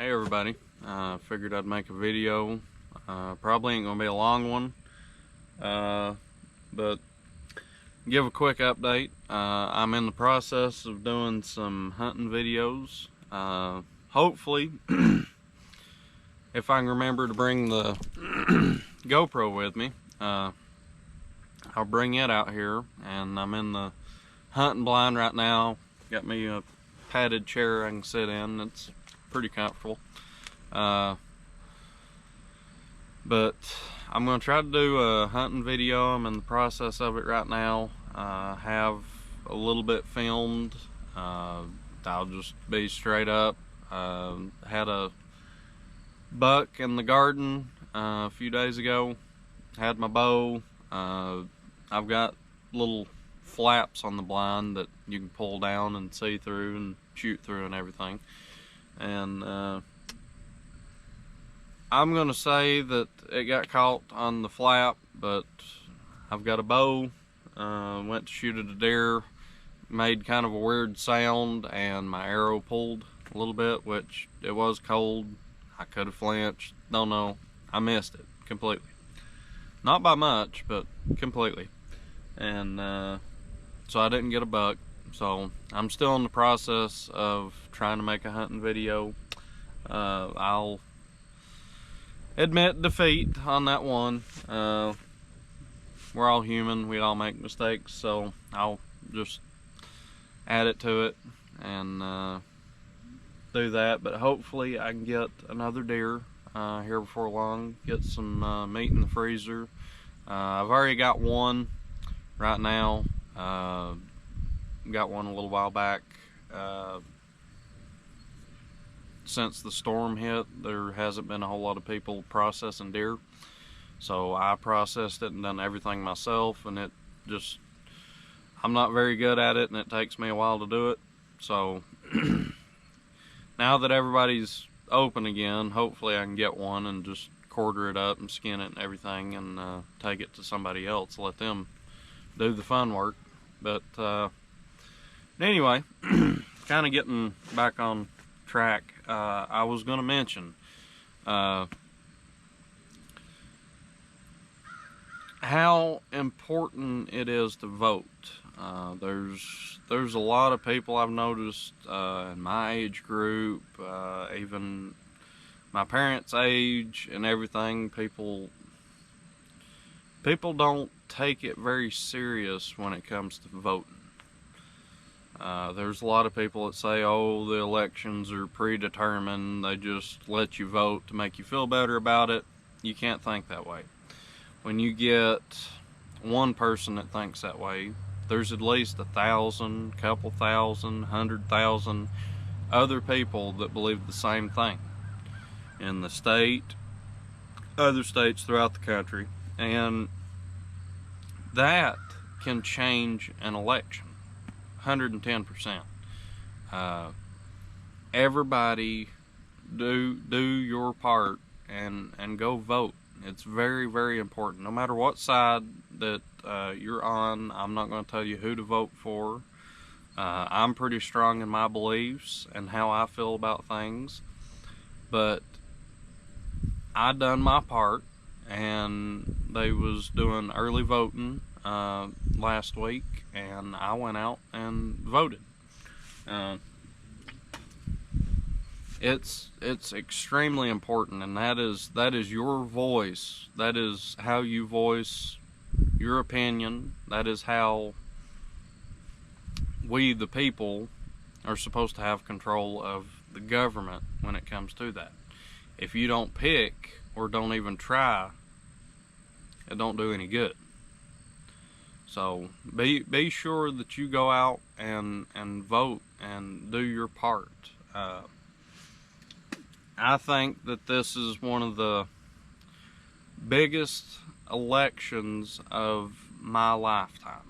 Hey everybody, figured I'd make a video. Probably ain't gonna be a long one, but give a quick update. I'm in the process of doing some hunting videos. Hopefully, if I can remember to bring the GoPro with me, I'll bring it out here. And I'm in the hunting blind right now. Got me a padded chair I can sit in. It's pretty comfortable. But I'm going to try to do a hunting video. I'm in the process of it right now. Have a little bit filmed. I'll just be straight up. Had a buck in the garden a few days ago. Had my bow. I've got little flaps on the blind that you can pull down and see through and shoot through and everything. And I'm gonna say that it got caught on the flap, but I've got a bow. Went to shoot at a deer, made kind of a weird sound, and my arrow pulled a little bit, which it was cold. I could have flinched, don't know. I missed it completely. Not by much, but completely. And so I didn't get a buck. So I'm still in the process of trying to make a hunting video. I'll admit defeat on that one. We're all human, we all make mistakes, so I'll just add it to it and do that. But hopefully I can get another deer here before long, get some meat in the freezer. I've already got one right now. Got one a little while back. Since the storm hit, there hasn't been a whole lot of people processing deer, so I processed it and done everything myself, and I'm not very good at it, and it takes me a while to do it. So now that everybody's open again, hopefully I can get one and just quarter it up and skin it and everything, and take it to somebody else, let them do the fun work. But anyway, kind of getting back on track. I was going to mention how important it is to vote. There's a lot of people I've noticed in my age group, even my parents' age and everything. People don't take it very serious when it comes to voting. There's a lot of people that say, oh, the elections are predetermined, they just let you vote to make you feel better about it. You can't think that way. When you get one person that thinks that way, there's at least 1,000, couple thousand, 100,000 other people that believe the same thing in the state, other states throughout the country, and that can change an election. 110%. Everybody do your part and go vote. It's very, very important. No matter what side that you're on, I'm not going to tell you who to vote for. I'm pretty strong in my beliefs and how I feel about things, but I done my part, and they was doing early voting last week, and I went out and voted. It's extremely important, and that is your voice. That is how you voice your opinion. That is how we, the people, are supposed to have control of the government when it comes to that. If you don't pick or don't even try, it don't do any good. So be sure that you go out and vote and do your part. I think that this is one of the biggest elections of my lifetime.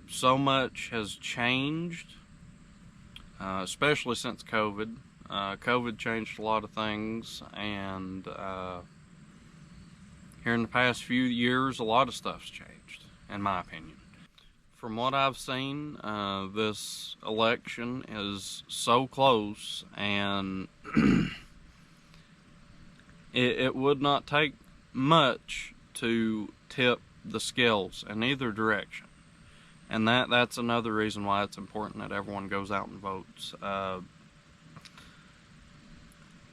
So much has changed, especially since COVID. COVID changed a lot of things, and here in the past few years, a lot of stuff's changed, in my opinion. From what I've seen, this election is so close, and it would not take much to tip the scales in either direction. And that's another reason why it's important that everyone goes out and votes.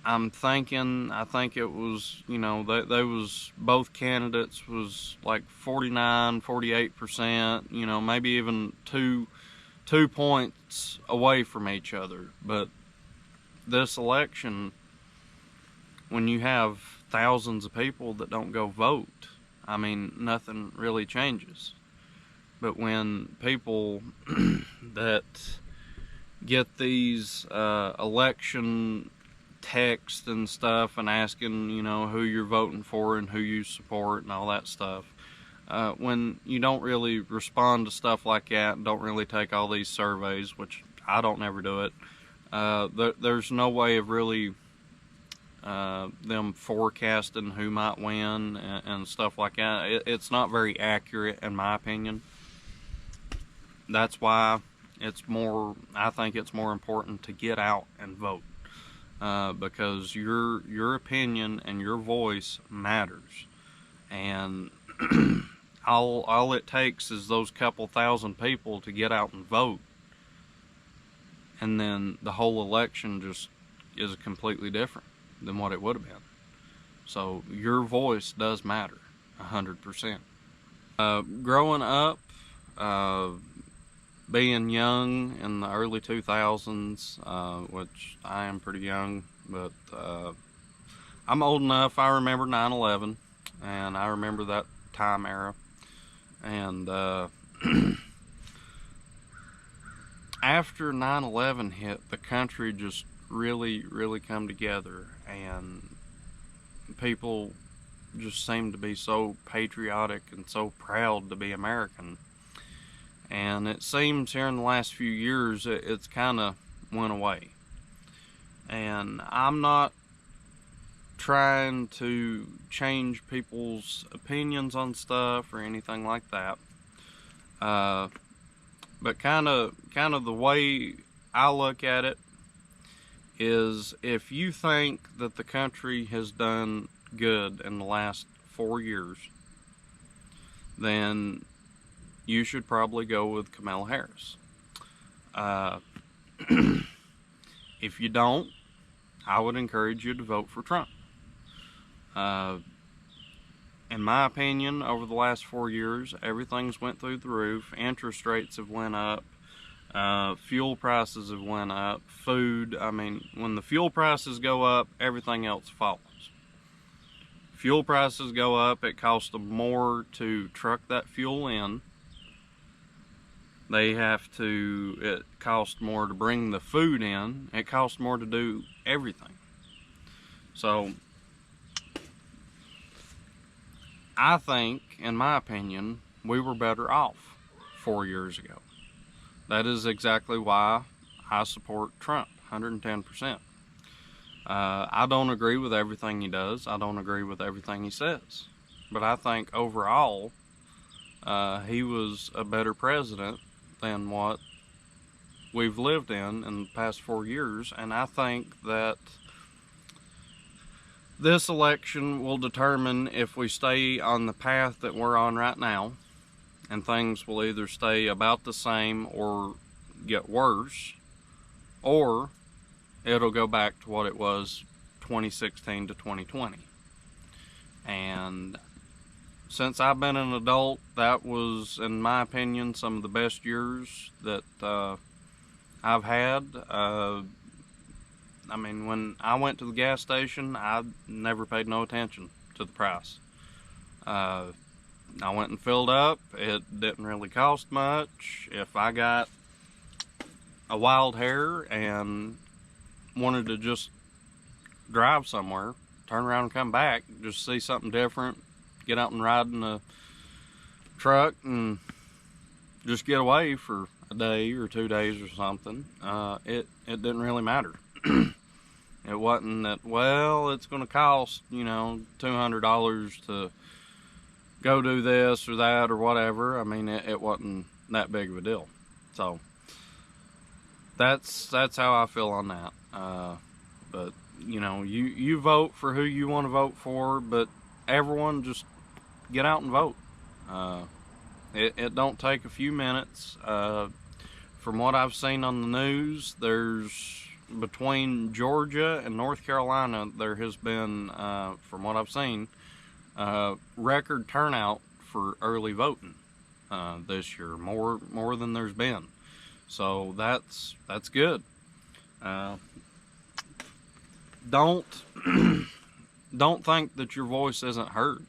I think it was, they was, both candidates was like 49, 48%, maybe even two points away from each other. But this election, when you have thousands of people that don't go vote, I mean, nothing really changes. But when people that get these election text and stuff and asking, who you're voting for and who you support and all that stuff, when you don't really respond to stuff like that and don't really take all these surveys, which I don't ever do it, there's no way of really them forecasting who might win and stuff like that. It's not very accurate, in my opinion. That's why I think it's more important to get out and vote. Because your opinion and your voice matters, and all it takes is those couple thousand people to get out and vote, and then the whole election just is completely different than what it would have been. So your voice does matter 100%. Growing up, being young in the early 2000s, which I am pretty young, but I'm old enough. I remember 9/11, and I remember that time era. And after 9/11 hit, the country just really come together, and people just seemed to be so patriotic and so proud to be American. And it seems here in the last few years it's kind of went away. And I'm not trying to change people's opinions on stuff or anything like that. But kind of the way I look at it is, if you think that the country has done good in the last 4 years, then you should probably go with Kamala Harris. If you don't, I would encourage you to vote for Trump. In my opinion, over the last 4 years, everything's went through the roof. Interest rates have went up. Fuel prices have went up. Food, I mean, when the fuel prices go up, everything else follows. Fuel prices go up, it costs them more to truck that fuel in. It costs more to bring the food in. It costs more to do everything. So, I think, in my opinion, we were better off 4 years ago. That is exactly why I support Trump, 110%. I don't agree with everything he does. I don't agree with everything he says. But I think overall, he was a better president than what we've lived in the past 4 years. And I think that this election will determine if we stay on the path that we're on right now, and things will either stay about the same or get worse, or it'll go back to what it was 2016 to 2020. And since I've been an adult, that was, in my opinion, some of the best years that I've had. I mean, when I went to the gas station, I never paid no attention to the price. I went and filled up. It didn't really cost much. If I got a wild hair and wanted to just drive somewhere, turn around and come back, just see something different, get out and ride in a truck and just get away for a day or 2 days or something, it didn't really matter. It wasn't that, well, it's going to cost, $200 to go do this or that or whatever. I mean, it wasn't that big of a deal. So that's how I feel on that. But you know, you vote for who you want to vote for, but everyone just get out and vote. It don't take a few minutes. From what I've seen on the news, there's between Georgia and North Carolina, there has been, from what I've seen, record turnout for early voting this year, more than there's been. So that's good. Don't don't think that your voice isn't heard.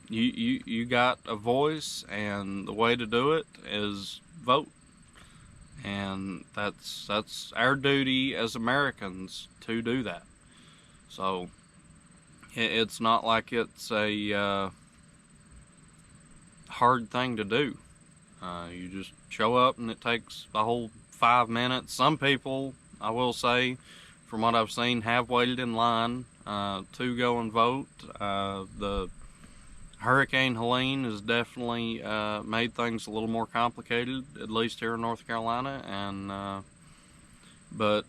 You got a voice, and the way to do it is vote. And that's our duty as Americans to do that. So it's not like it's a hard thing to do. You just show up, and it takes the whole 5 minutes. Some people, I will say, from what I've seen, have waited in line to go and vote. The Hurricane Helene has definitely made things a little more complicated, at least here in North Carolina, and but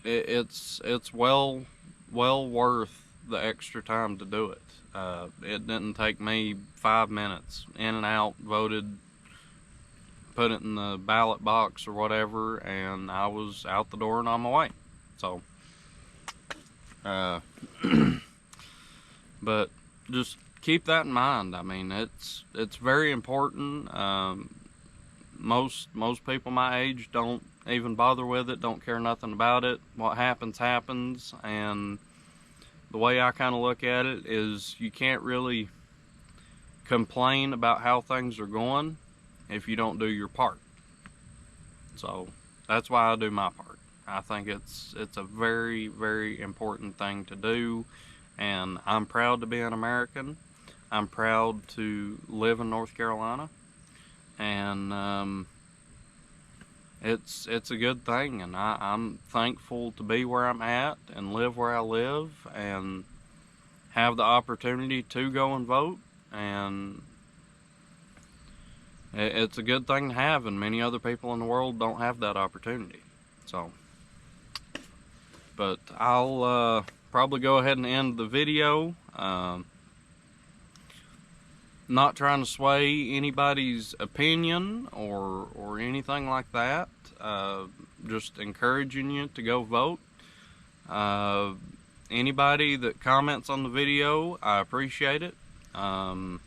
it's well worth the extra time to do it. It didn't take me 5 minutes. In and out, voted, put it in the ballot box or whatever, and I was out the door and on my way. So, but just keep that in mind. I mean, it's very important. Most people my age don't even bother with it, don't care nothing about it. What happens, and the way I kind of look at it is you can't really complain about how things are going if you don't do your part. So that's why I do my part. I think it's a very, very important thing to do, and I'm proud to be an American. I'm proud to live in North Carolina, and it's a good thing, and I'm thankful to be where I'm at and live where I live and have the opportunity to go and vote, and it's a good thing to have, and many other people in the world don't have that opportunity. So, but I'll probably go ahead and end the video. Not trying to sway anybody's opinion or anything like that. Just encouraging you to go vote. Anybody that comments on the video, I appreciate it. I'm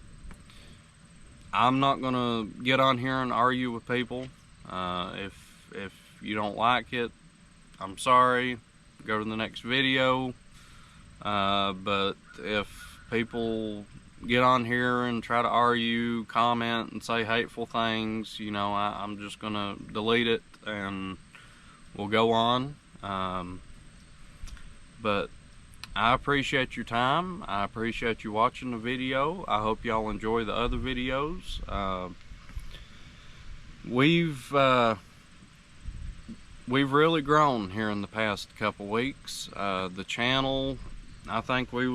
not gonna get on here and argue with people. If you don't like it, I'm sorry. Go to the next video. But if people get on here and try to argue, comment, and say hateful things, you know, I'm just gonna delete it and we'll go on. But I appreciate your time. I appreciate you watching the video. I hope y'all enjoy the other videos. We've really grown here in the past couple weeks. The channel, I think we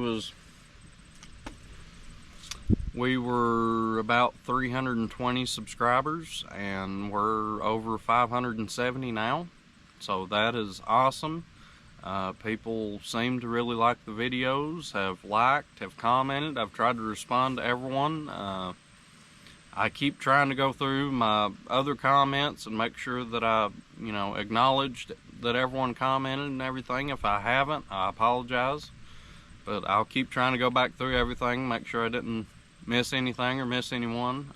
were about 320 subscribers, and we're over 570 now. So that is awesome. People seem to really like the videos, have liked, have commented. I've tried to respond to everyone. I keep trying to go through my other comments and make sure that I, you know, acknowledged that everyone commented and everything. If I haven't, I apologize. But I'll keep trying to go back through everything, make sure I didn't miss anything or miss anyone.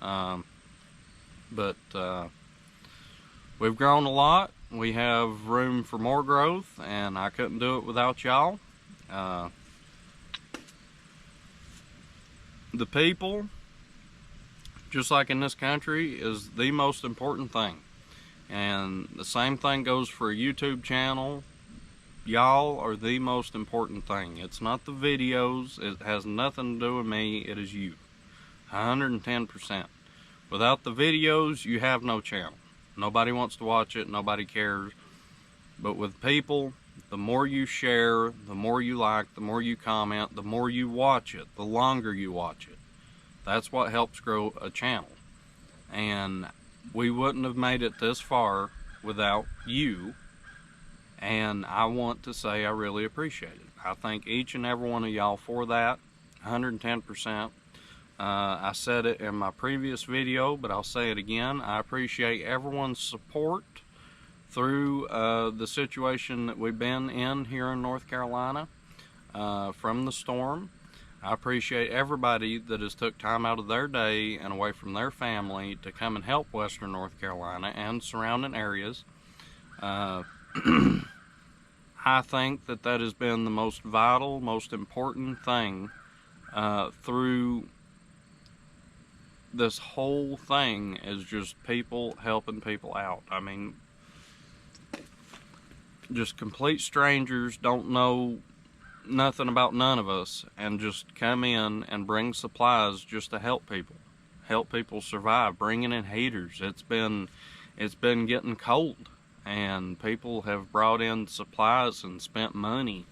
But we've grown a lot. We have room for more growth, and I couldn't do it without y'all. The people, just like in this country, is the most important thing. And the same thing goes for a YouTube channel. Y'all are the most important thing. It's not the videos. It has nothing to do with me. It is you. 110%. Without the videos, you have no channel. Nobody wants to watch it. Nobody cares. But with people, the more you share, the more you like, the more you comment, the more you watch it, the longer you watch it. That's what helps grow a channel. and we wouldn't have made it this far without you. And I want to say I really appreciate it. I thank each and every one of y'all for that, 110%. I said it in my previous video, but I'll say it again. I appreciate everyone's support through the situation that we've been in here in North Carolina from the storm. I appreciate everybody that has took time out of their day and away from their family to come and help Western North Carolina and surrounding areas. I think that that has been the most vital, most important thing through this whole thing, is just people helping people out. I mean, just complete strangers, don't know nothing about none of us, and just come in and bring supplies just to help people survive, bringing in heaters. It's been getting cold, and people have brought in supplies and spent money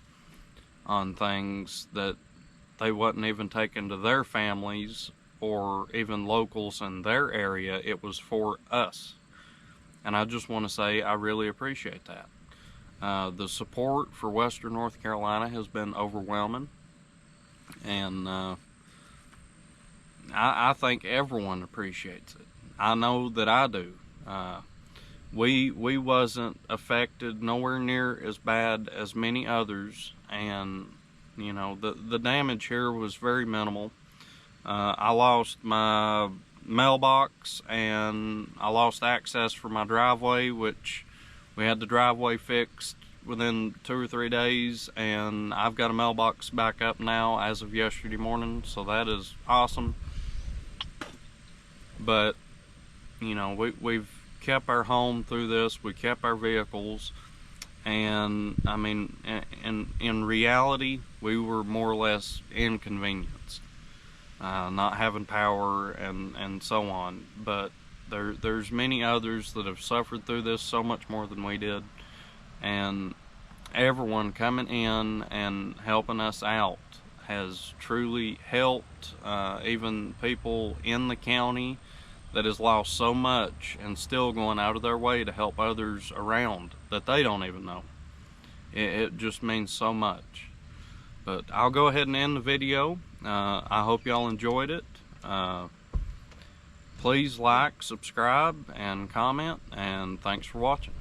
on things that they wasn't even taking to their families or even locals in their area. It was for us, and I just want to say I really appreciate that. The support for Western North Carolina has been overwhelming, and I think everyone appreciates it. I know that I do. We wasn't affected nowhere near as bad as many others, and you know, the damage here was very minimal. I lost my mailbox, and I lost access for my driveway, which we had the driveway fixed within 2 or 3 days, and I've got a mailbox back up now as of yesterday morning, so that is awesome. But you know, we've kept our home through this. We kept our vehicles, and I mean, in reality, we were more or less inconvenienced, not having power and so on. But there's many others that have suffered through this so much more than we did, and everyone coming in and helping us out has truly helped. Even people in the county that has lost so much and still going out of their way to help others around that they don't even know. It just means so much. But I'll go ahead and end the video. I hope y'all enjoyed it. Please like, subscribe, and comment, and thanks for watching.